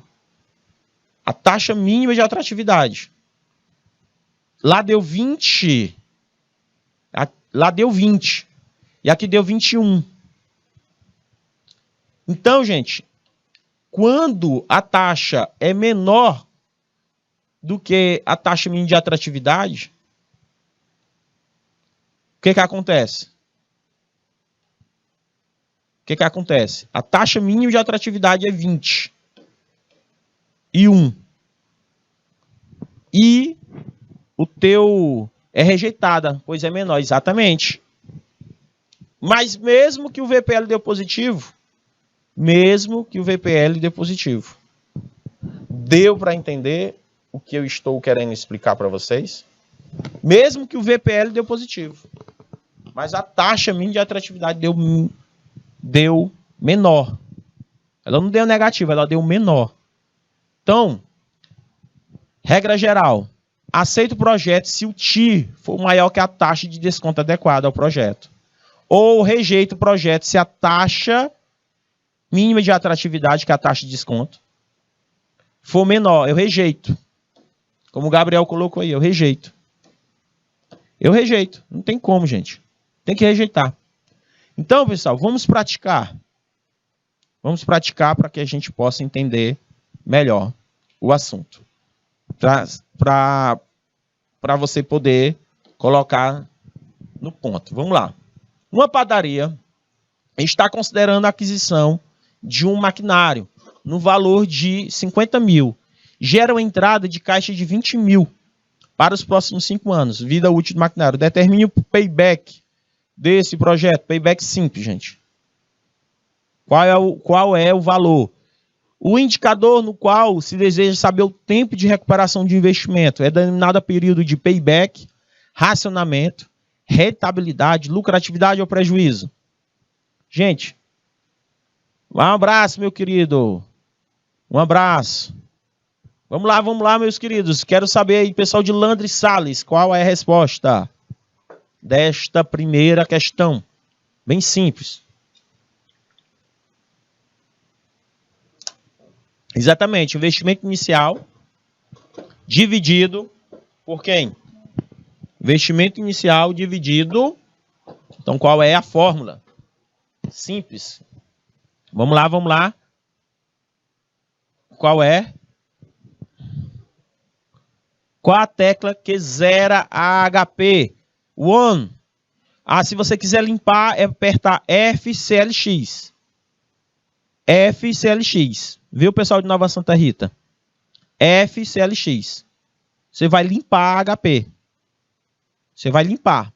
A taxa mínima de atratividade. Lá deu 20. Lá deu 20. E aqui deu 21. Então, gente, quando a taxa é menor do que a taxa mínima de atratividade, o que acontece? O que acontece? A taxa mínima de atratividade é 20. E 1. E o teu é rejeitada, pois é menor, exatamente. Mas mesmo que o VPL deu positivo, deu para entender o que eu estou querendo explicar para vocês? Mesmo que o VPL deu positivo, mas a taxa mínima de atratividade deu menor. Ela não deu negativa, ela deu menor. Então, regra geral, aceita o projeto se o TI for maior que a taxa de desconto adequada ao projeto. Ou rejeita o projeto se a taxa mínima de atratividade, que é a taxa de desconto, for menor. Eu rejeito. Como o Gabriel colocou aí, eu rejeito. Eu rejeito. Não tem como, gente. Tem que rejeitar. Então, pessoal, vamos praticar. Vamos praticar para que a gente possa entender melhor o assunto. Para você poder colocar no ponto. Vamos lá. Uma padaria está considerando a aquisição de um maquinário no valor de 50 mil. Gera uma entrada de caixa de 20 mil para os próximos 5 anos. Vida útil do maquinário. Determine o payback desse projeto. Payback simples, gente. Qual é o valor? O indicador no qual se deseja saber o tempo de recuperação de investimento é denominado período de payback, racionamento, rentabilidade, lucratividade ou prejuízo. Gente, um abraço, meu querido. Um abraço. Vamos lá, meus queridos. Quero saber aí, pessoal de Landry Salles, qual é a resposta desta primeira questão? Bem simples. Exatamente, investimento inicial dividido por quem? Investimento inicial dividido. Então, qual é a fórmula? Simples. Vamos lá. Qual é? Qual a tecla que zera a HP? One. Se você quiser limpar, é apertar FCLX. FCLX. Viu, pessoal de Nova Santa Rita? FCLX. Você vai limpar a HP. Você vai limpar.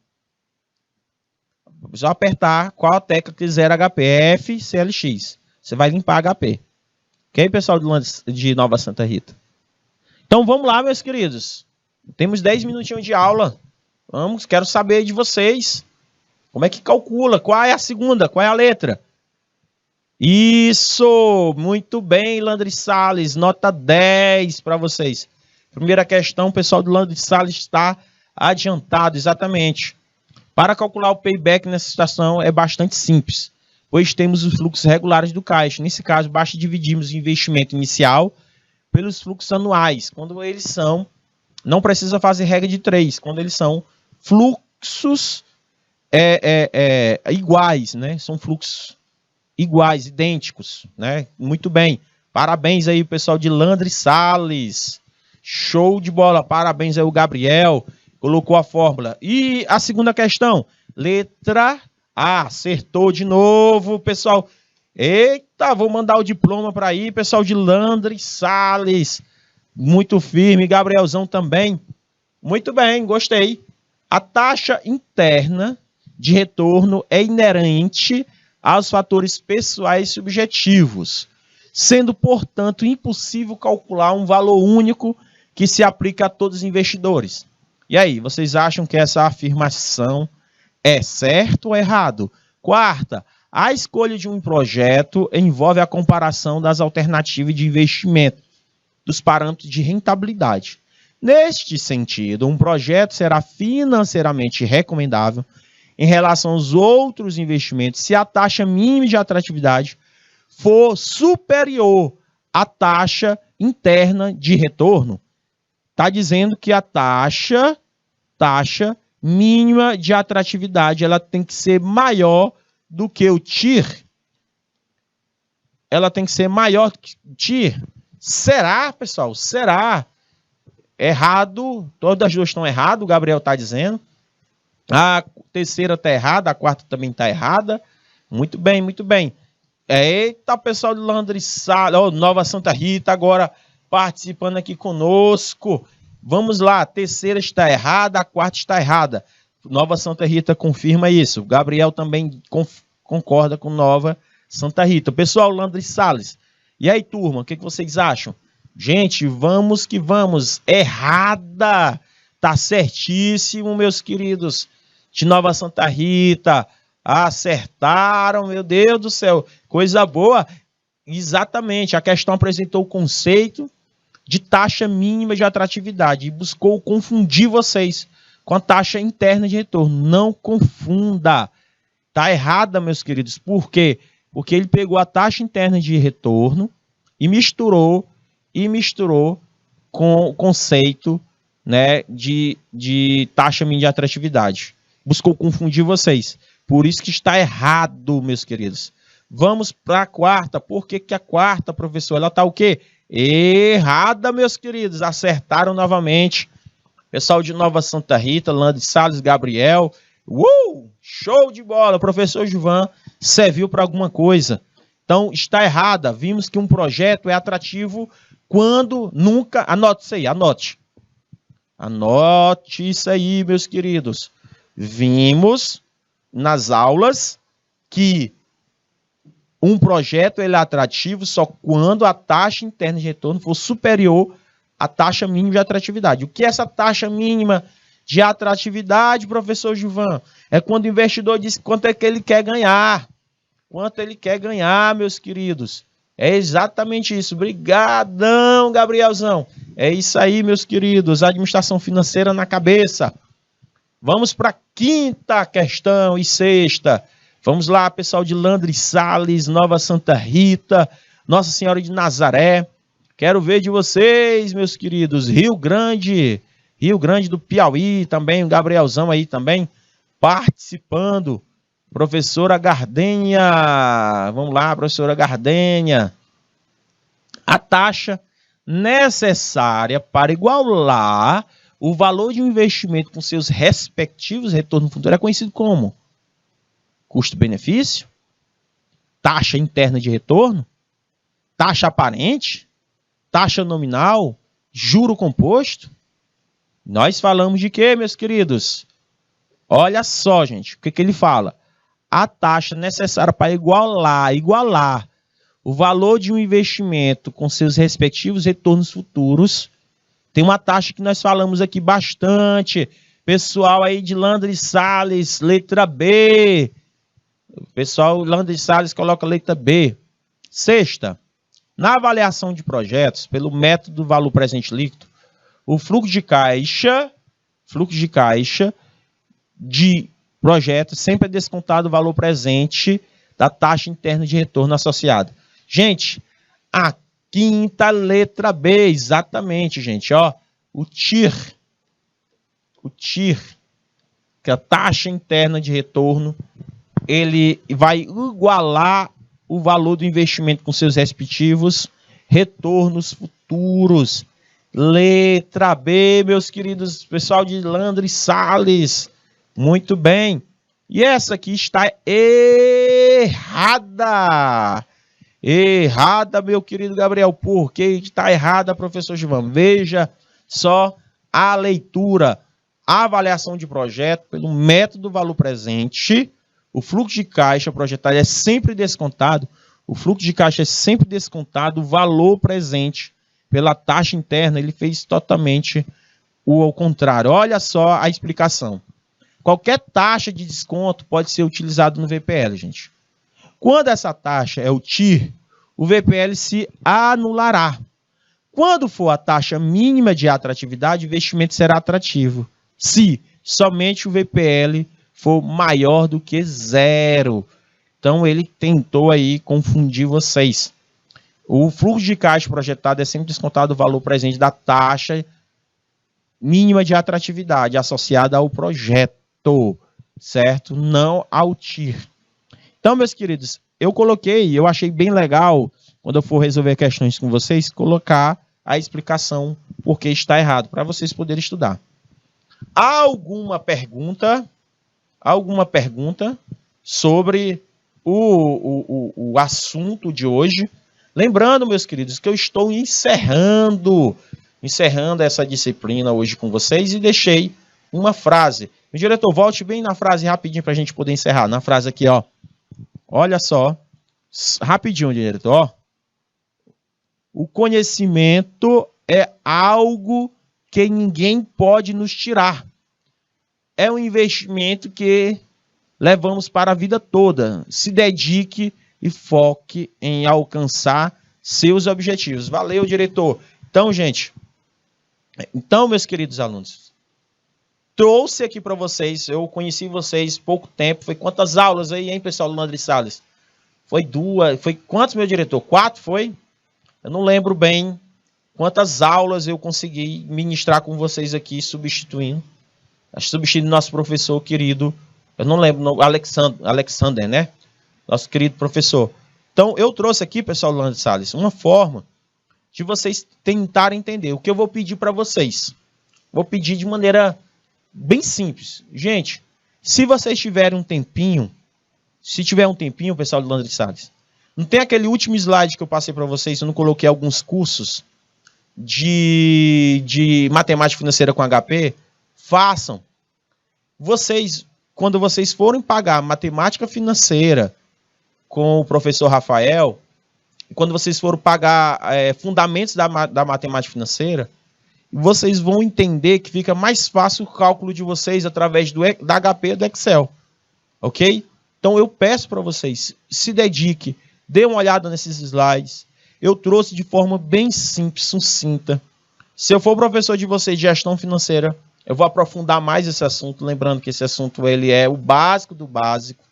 Só apertar qual a tecla que zera HP. FCLX. Você vai limpar a HP. Ok, pessoal de Nova Santa Rita? Então vamos lá, meus queridos. Temos 10 minutinhos de aula. Vamos, quero saber de vocês. Como é que calcula? Qual é a segunda? Qual é a letra? Isso! Muito bem, Landry Salles. Nota 10 para vocês. Primeira questão, o pessoal do Landry Salles está adiantado, exatamente. Para calcular o payback nessa situação é bastante simples, pois temos os fluxos regulares do caixa. Nesse caso, basta dividirmos o investimento inicial pelos fluxos anuais. Quando eles são, não precisa fazer regra de 3, quando eles são fluxos iguais, né? São fluxos iguais, idênticos, né? Muito bem. Parabéns aí, pessoal de Landry Salles. Show de bola. Parabéns aí, o Gabriel. Colocou a fórmula. E a segunda questão. Letra A. Acertou de novo, pessoal. Eita, vou mandar o diploma para aí, pessoal de Landry Salles. Muito firme. Gabrielzão também. Muito bem, gostei. A taxa interna de retorno é inerente aos fatores pessoais e subjetivos, sendo, portanto, impossível calcular um valor único que se aplica a todos os investidores. E aí, vocês acham que essa afirmação é certo ou errado? Quarta, a escolha de um projeto envolve a comparação das alternativas de investimento, dos parâmetros de rentabilidade. Neste sentido, um projeto será financeiramente recomendável em relação aos outros investimentos se a taxa mínima de atratividade for superior à taxa interna de retorno. Está dizendo que a taxa mínima de atratividade ela tem que ser maior do que o TIR. Ela tem que ser maior que o TIR. Será, pessoal? Será? Errado. Todas as duas estão erradas, o Gabriel está dizendo. A terceira está errada, a quarta também está errada. Muito bem, muito bem. Eita, pessoal de Landry Salles, oh, Nova Santa Rita, agora participando aqui conosco. Vamos lá, a terceira está errada, a quarta está errada. Nova Santa Rita confirma isso. O Gabriel também concorda com Nova Santa Rita. Pessoal, Landry Salles. E aí, turma, o que vocês acham? Gente, vamos que vamos. Errada. Tá certíssimo, meus queridos. De Nova Santa Rita. Acertaram, meu Deus do céu. Coisa boa. Exatamente. A questão apresentou o conceito de taxa mínima de atratividade e buscou confundir vocês com a taxa interna de retorno. Não confunda. Tá errada, meus queridos. Por quê? Porque ele pegou a taxa interna de retorno e misturou com o conceito, né, de taxa mínima de atratividade. Buscou confundir vocês. Por isso que está errado, meus queridos. Vamos para a quarta. Por que a quarta, professor? Ela está o quê? Errada, meus queridos. Acertaram novamente. Pessoal de Nova Santa Rita, Landry Salles, Gabriel. Show de bola. Professor Gilvan serviu para alguma coisa. Então, está errada. Vimos que um projeto é atrativo quando nunca... Anote isso aí, anote. Anote isso aí, meus queridos. Vimos nas aulas que um projeto ele é atrativo só quando a taxa interna de retorno for superior à taxa mínima de atratividade. O que é essa taxa mínima de atratividade, professor Gilvan? É quando o investidor diz quanto é que ele quer ganhar. Quanto ele quer ganhar, meus queridos. É exatamente isso. Obrigadão, Gabrielzão. É isso aí, meus queridos. Administração financeira na cabeça. Vamos para a quinta questão e sexta. Vamos lá, pessoal de Landry Salles, Nova Santa Rita, Nossa Senhora de Nazaré. Quero ver de vocês, meus queridos. Rio Grande do Piauí também, o Gabrielzão aí também participando. Professora Gardenha, vamos lá, professora Gardenha. A taxa necessária para igualar o valor de um investimento com seus respectivos retornos futuros é conhecido como custo-benefício, taxa interna de retorno, taxa aparente, taxa nominal, juro composto. Nós falamos de quê, meus queridos? Olha só, gente, o que ele fala? A taxa necessária para igualar o valor de um investimento com seus respectivos retornos futuros. Tem uma taxa que nós falamos aqui bastante. Pessoal aí de Landry Salles, letra B. O pessoal Landry Salles coloca letra B. Sexta, na avaliação de projetos pelo método do valor presente líquido, o fluxo de caixa de projeto sempre é descontado o valor presente da taxa interna de retorno associada. Gente, a quinta letra B, exatamente, gente, ó, o TIR. que a taxa interna de retorno, ele vai igualar o valor do investimento com seus respectivos retornos futuros. Letra B, meus queridos, pessoal de Landry Salles. Muito bem. E essa aqui está errada. Errada, meu querido Gabriel. Por que está errada, professor Gilvan? Veja só a leitura. A avaliação de projeto pelo método valor presente. O fluxo de caixa projetado é sempre descontado. O fluxo de caixa é sempre descontado. O valor presente pela taxa interna, ele fez totalmente o ao contrário. Olha só a explicação. Qualquer taxa de desconto pode ser utilizada no VPL, gente. Quando essa taxa é o TIR, o VPL se anulará. Quando for a taxa mínima de atratividade, o investimento será atrativo. Se somente o VPL for maior do que 0. Então, ele tentou aí confundir vocês. O fluxo de caixa projetado é sempre descontado o valor presente da taxa mínima de atratividade associada ao projeto, certo? Não ao TIR. Então, meus queridos, eu achei bem legal, quando eu for resolver questões com vocês, colocar a explicação porque está errado, para vocês poderem estudar. Alguma pergunta sobre o assunto de hoje? Lembrando, meus queridos, que eu estou encerrando essa disciplina hoje com vocês e deixei uma frase. O diretor, volte bem na frase rapidinho para a gente poder encerrar. Na frase aqui, ó. Olha só. Rapidinho, diretor. Ó. O conhecimento é algo que ninguém pode nos tirar. É um investimento que levamos para a vida toda. Se dedique e foque em alcançar seus objetivos. Valeu, diretor. Então, gente, meus queridos alunos, trouxe aqui para vocês, eu conheci vocês pouco tempo, foi quantas aulas aí, hein, pessoal do Landry Salles? Foi 2, foi quantos, meu diretor? 4, foi? Eu não lembro bem quantas aulas eu consegui ministrar com vocês aqui, substituindo nosso professor querido, eu não lembro, Alexander, né? Nosso querido professor. Então, eu trouxe aqui, pessoal do Landry Salles, uma forma de vocês tentarem entender. O que eu vou pedir para vocês? Vou pedir de maneira bem simples. Gente, se vocês tiverem um tempinho, pessoal do Landry Salles, não tem aquele último slide que eu passei para vocês, eu não coloquei alguns cursos de matemática financeira com HP? Façam. Quando vocês forem pagar matemática financeira com o professor Rafael, quando vocês forem pagar fundamentos da matemática financeira, vocês vão entender que fica mais fácil o cálculo de vocês através da HP e do Excel. Ok? Então eu peço para vocês, se dedique, dê uma olhada nesses slides. Eu trouxe de forma bem simples, sucinta. Se eu for professor de vocês de gestão financeira, eu vou aprofundar mais esse assunto, lembrando que esse assunto ele é o básico do básico.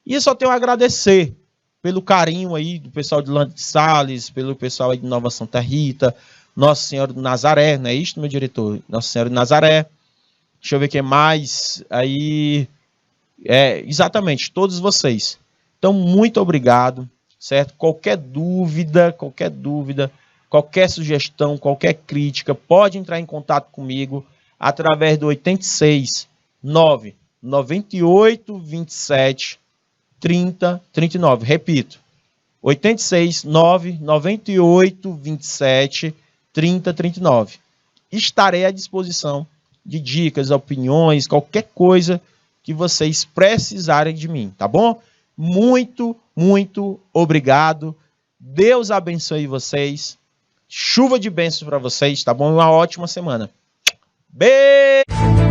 E eu só tenho a agradecer pelo carinho aí do pessoal de Landry Salles, pelo pessoal aí de Nova Santa Rita, Nossa Senhora do Nazaré, não é isso, meu diretor? Nossa Senhora do Nazaré. Deixa eu ver o que mais. Aí, exatamente, todos vocês. Então, muito obrigado, certo? Qualquer dúvida, qualquer sugestão, qualquer crítica, pode entrar em contato comigo através do 86 9 98 27 30 39. Repito, 86 9 98 27 30 39. Estarei à disposição de dicas, opiniões, qualquer coisa que vocês precisarem de mim, tá bom? Muito, muito obrigado. Deus abençoe vocês. Chuva de bênçãos para vocês, tá bom? Uma ótima semana. Beijo!